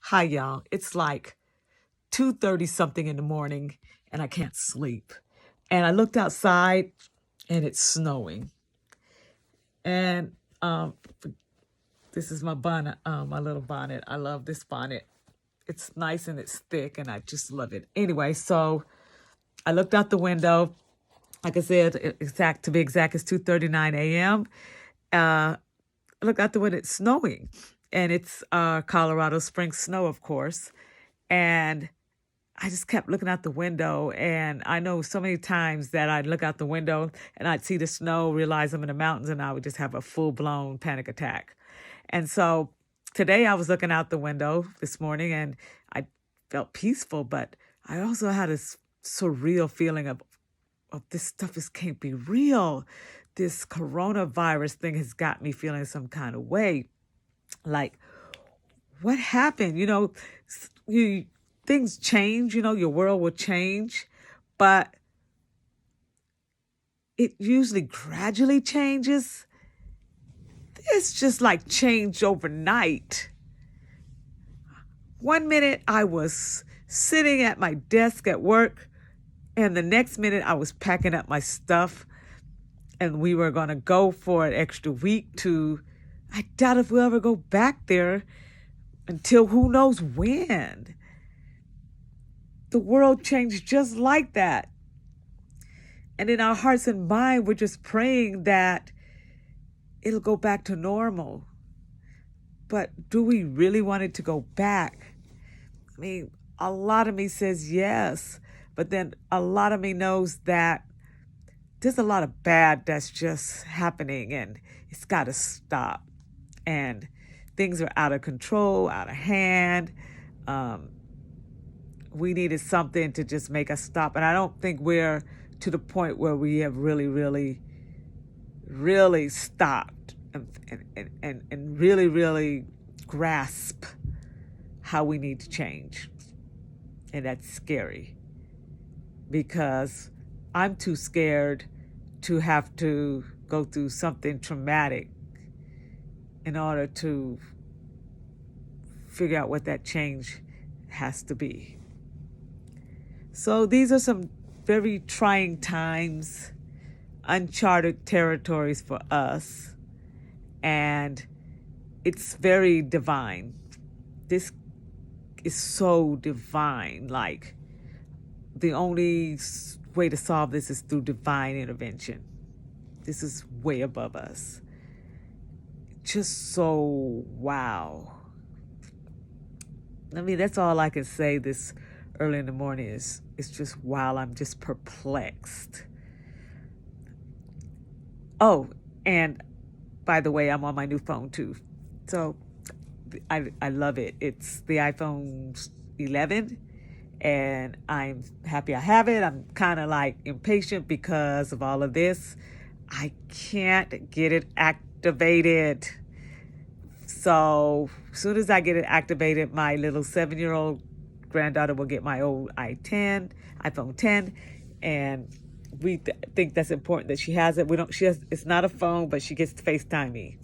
Hi, y'all. It's like 2:30 something in the morning and I can't sleep. And I looked outside and it's snowing. And this is my bonnet, my little bonnet. I love this bonnet. It's nice and it's thick and I just love it. Anyway, so I looked out the window. Like I said, to be exact, it's 2:39 a.m. I looked out the window, it's snowing. And it's Colorado spring snow, of course. And I just kept looking out the window, and I know so many times that I'd look out the window and I'd see the snow, realize I'm in the mountains, and I would just have a full blown panic attack. And so today I was looking out the window this morning and I felt peaceful, but I also had this surreal feeling of this stuff is can't be real. This coronavirus thing has got me feeling some kind of way. Like, what happened? You things change, your world will change, but it usually gradually changes. It's just like changed overnight. One minute I was sitting at my desk at work, and the next minute I was packing up my stuff, and we were going to go for an extra week to, I doubt if we'll ever go back there until who knows when. The world changed just like that. And in our hearts and mind, we're just praying that it'll go back to normal. But do we really want it to go back? I mean, a lot of me says yes, but then a lot of me knows that there's a lot of bad that's just happening and it's got to stop. And things are out of control, out of hand. We needed something to just make us stop. And I don't think we're to the point where we have really, really, really stopped and really, really grasp how we need to change. And that's scary because I'm too scared to have to go through something traumatic in order to figure out what that change has to be. So these are some very trying times, uncharted territories for us, and it's very divine. This is so divine. Like, the only way to solve this is through divine intervention. This is way above us. Just so wow. I mean, that's all I can say this early in the morning is it's just wow. I'm just perplexed. Oh, and by the way, I'm on my new phone too. So I love it. It's the iPhone 11 and I'm happy I have it. I'm kind of like impatient because of all of this. I can't get it activated. So as soon as I get it activated, my little 7-year-old granddaughter will get my old iPhone 10, and we think that's important that she has it. We don't. She has. It's not a phone, but she gets to FaceTime me.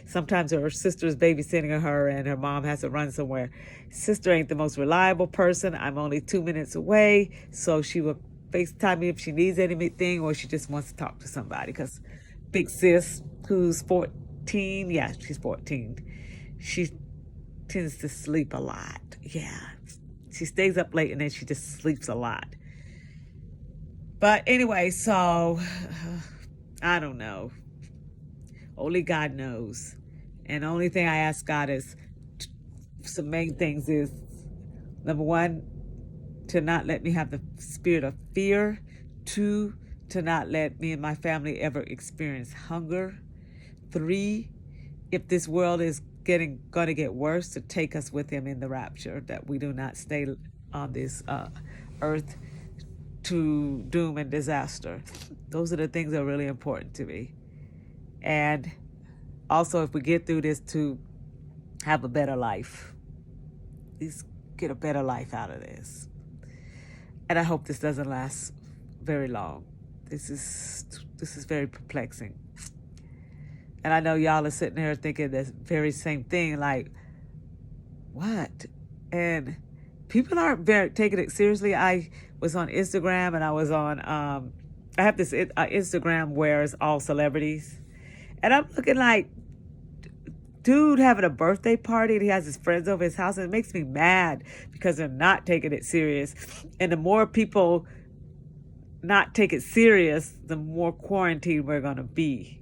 Sometimes her sister's babysitting her, and her mom has to run somewhere. Sister ain't the most reliable person. I'm only 2 minutes away, so she will FaceTime me if she needs anything or she just wants to talk to somebody. Because big sis, who's 14, yeah, she's 14. She tends to sleep a lot. Yeah, she stays up late and then she just sleeps a lot. But anyway, so I don't know. Only God knows. And the only thing I ask God is some main things is number one, to not let me have the spirit of fear. Two, to not let me and my family ever experience hunger. Three, if this world is going to get worse, to take us with him in the rapture, that we do not stay on this earth to doom and disaster. Those are the things that are really important to me. And also, if we get through this, to have a better life. At least get a better life out of this. And I hope this doesn't last very long. This is very perplexing. And I know y'all are sitting there thinking the very same thing, like, what? And people aren't very taking it seriously. I was on Instagram and I was on, I have this Instagram where it's all celebrities. And I'm looking like, dude having a birthday party and he has his friends over his house, and it makes me mad because they're not taking it serious. And the more people not take it serious, the more quarantined we're going to be.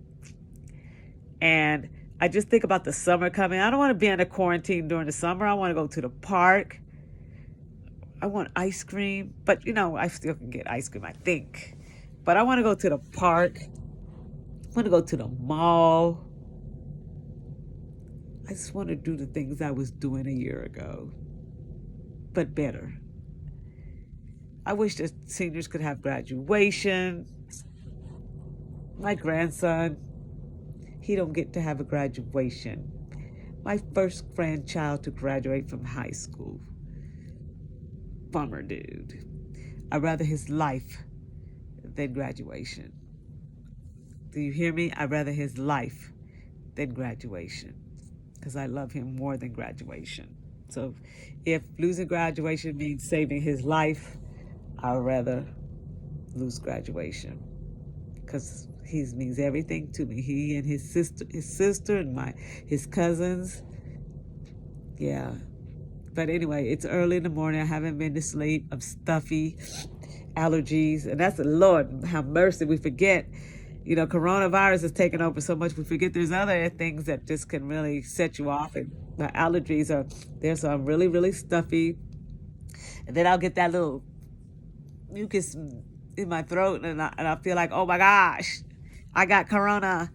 And I just think about the summer coming. I don't want to be in a quarantine during the summer. I want to go to the park. I want ice cream, but I still can get ice cream, I think. But I want to go to the park. I want to go to the mall. I just want to do the things I was doing a year ago, but better. I wish the seniors could have graduation. My grandson, he don't get to have a graduation. My first grandchild to graduate from high school. Bummer, dude. I'd rather his life than graduation. Do you hear me? I'd rather his life than graduation because I love him more than graduation. So if losing graduation means saving his life, I'd rather lose graduation because he means everything to me. He and his sister and his cousins. Yeah. But anyway, it's early in the morning. I haven't been to sleep. I'm stuffy, allergies, and that's the Lord have mercy. We forget, coronavirus is taking over so much. We forget there's other things that just can really set you off. And my allergies are there, so I'm really, really stuffy. And then I'll get that little mucus in my throat, and I feel like, oh my gosh, I got corona,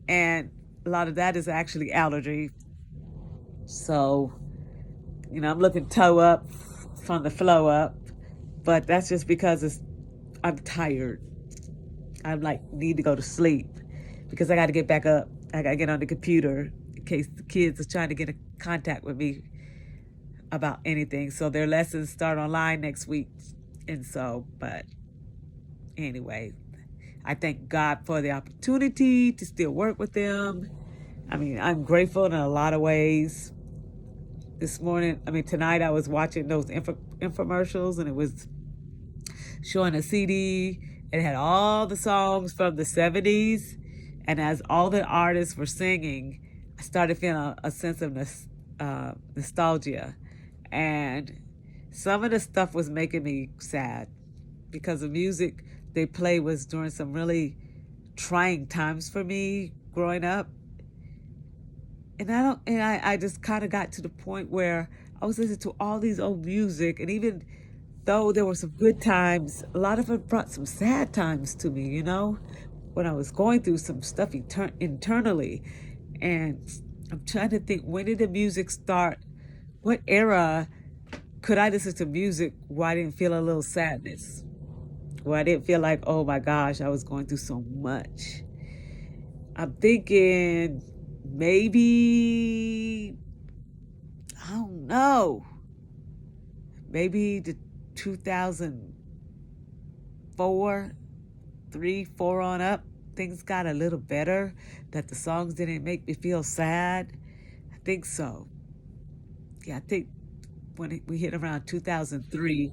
and a lot of that is actually allergy. So, I'm looking toe up from the flow up, but that's just because I'm tired. I'm like, need to go to sleep because I got to get back up. I got to get on the computer in case the kids are trying to get in contact with me about anything. So their lessons start online next week. And so, but anyway, I thank God for the opportunity to still work with them. I mean, I'm grateful in a lot of ways. Tonight I was watching those infomercials, and it was showing a CD. It had all the songs from the 70s. And as all the artists were singing, I started feeling a sense of nostalgia. And some of the stuff was making me sad because the music they played was during some really trying times for me growing up. And I just kind of got to the point where I was listening to all these old music, and even though there were some good times, a lot of it brought some sad times to me, when I was going through some stuff internally. And I'm trying to think, when did the music start? What era could I listen to music where I didn't feel a little sadness? Where I didn't feel like, oh my gosh, I was going through so much. I'm thinking maybe, I don't know, maybe the 2004, 3, 4 on up, things got a little better, that the songs didn't make me feel sad. I think so. Yeah, I think when we hit around 2003,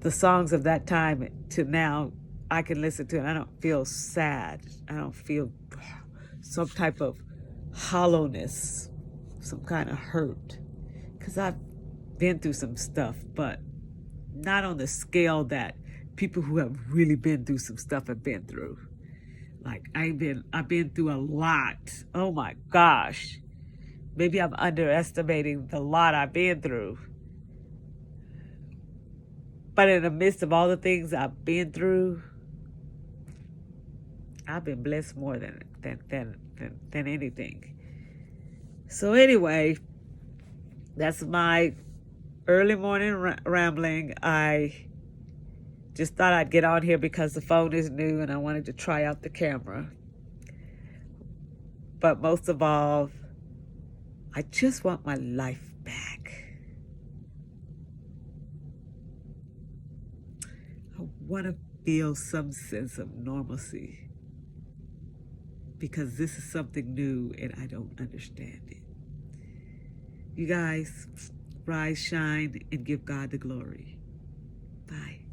the songs of that time to now, I can listen to, and I don't feel sad. I don't feel some type of hollowness, some kind of hurt, because I've been through some stuff, but not on the scale that people who have really been through some stuff have been through. Like I've been through a lot. Oh my gosh. Maybe I'm underestimating the lot I've been through. But in the midst of all the things I've been through, I've been blessed more than anything. So anyway, that's my early morning rambling. I just thought I'd get on here because the phone is new and I wanted to try out the camera. But most of all, I just want my life back. I want to feel some sense of normalcy because this is something new and I don't understand it. You guys, rise, shine, and give God the glory. Bye.